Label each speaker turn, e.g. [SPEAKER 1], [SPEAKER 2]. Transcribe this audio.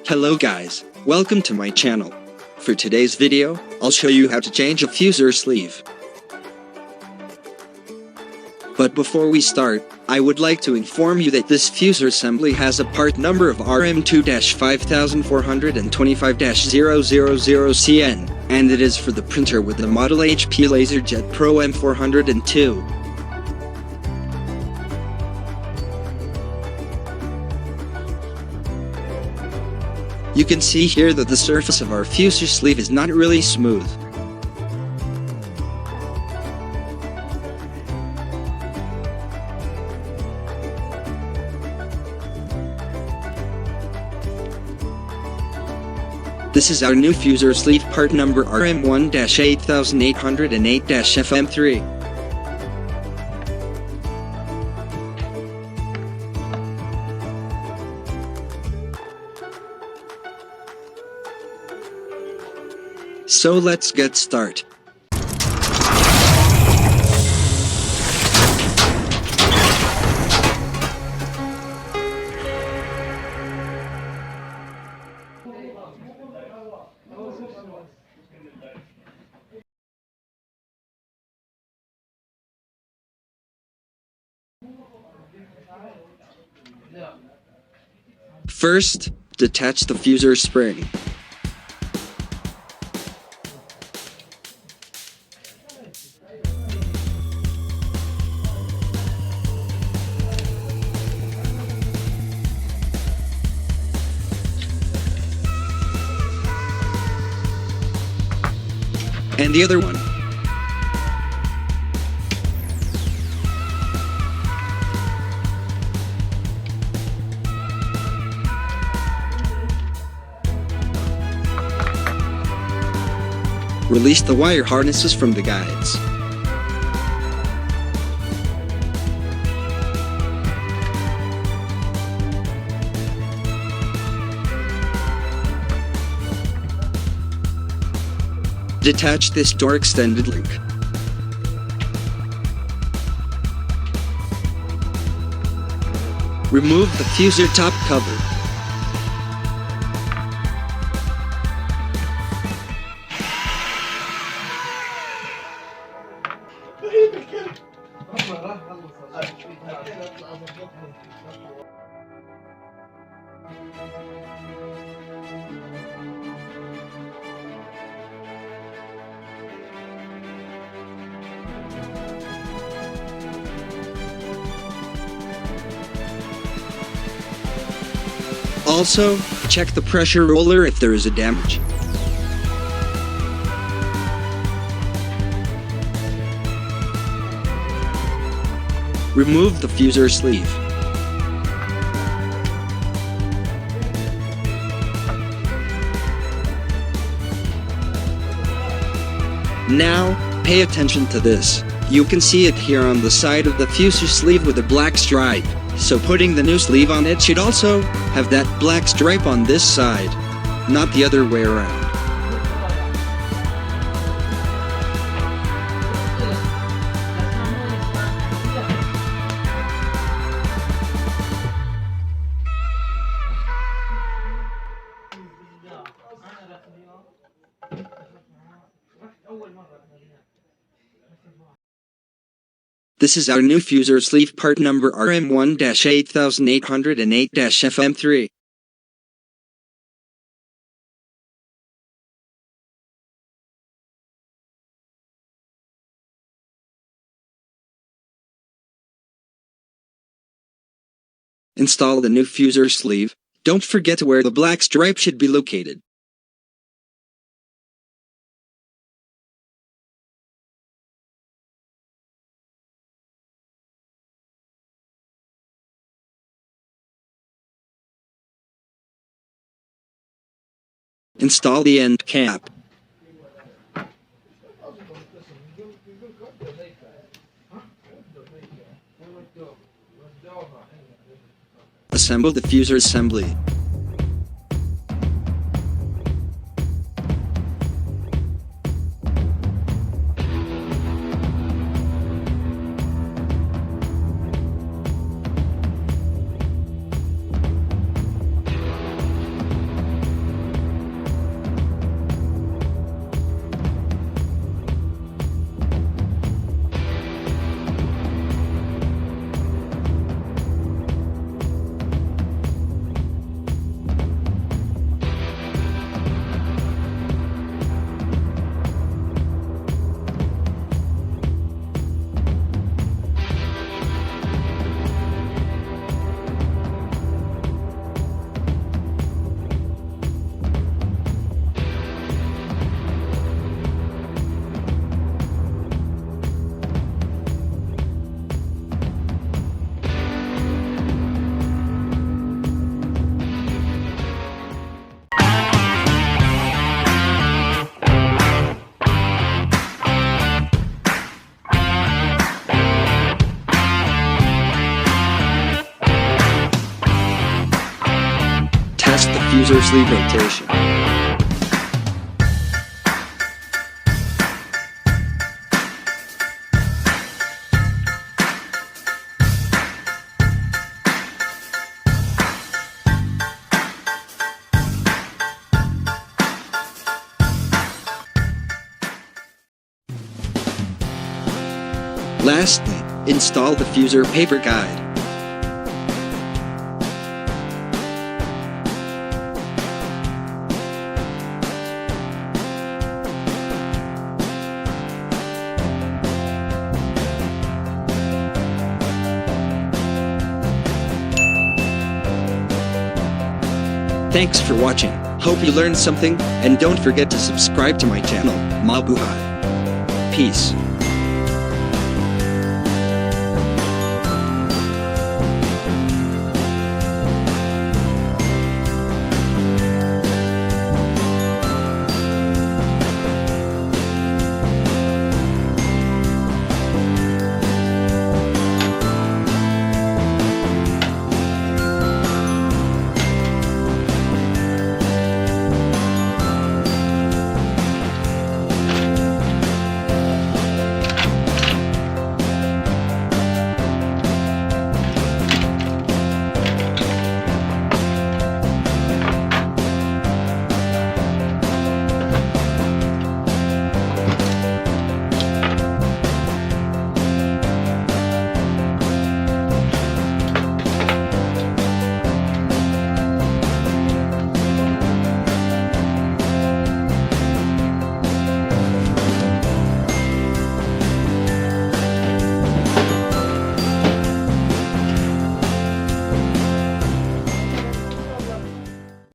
[SPEAKER 1] Hello guys, welcome to my channel. For today's video, I'll show you how to change a fuser sleeve. But before we start, I would like to inform you that this fuser assembly has a part number of RM2-5425-000CN, and it is for the printer with the model HP LaserJet Pro M402. You can see here that the surface of our fuser sleeve is not really smooth. This is our new fuser sleeve part number RM1-8808-FM3. So let's get started. First, detach the fuser spring. And the other one. Release the wire harnesses from the guides. Detach this door extended link. Remove the fuser top cover. Also, check the pressure roller if there is a damage. Remove the fuser sleeve. Now, pay attention to this. You can see it here on the side of the fuser sleeve with a black stripe. So putting the new sleeve on it should also have that black stripe on this side, not the other way around. This is our new fuser sleeve part number RM1-8808-FM3. Install the new fuser sleeve. Don't forget where the black stripe should be located. Install the end cap. Assemble the fuser assembly. adjust the fuser sleeve rotation. Lastly, install the fuser paper guide. Thanks for watching. Hope you learned something, and don't forget to subscribe to my channel, Mabuhay. Peace.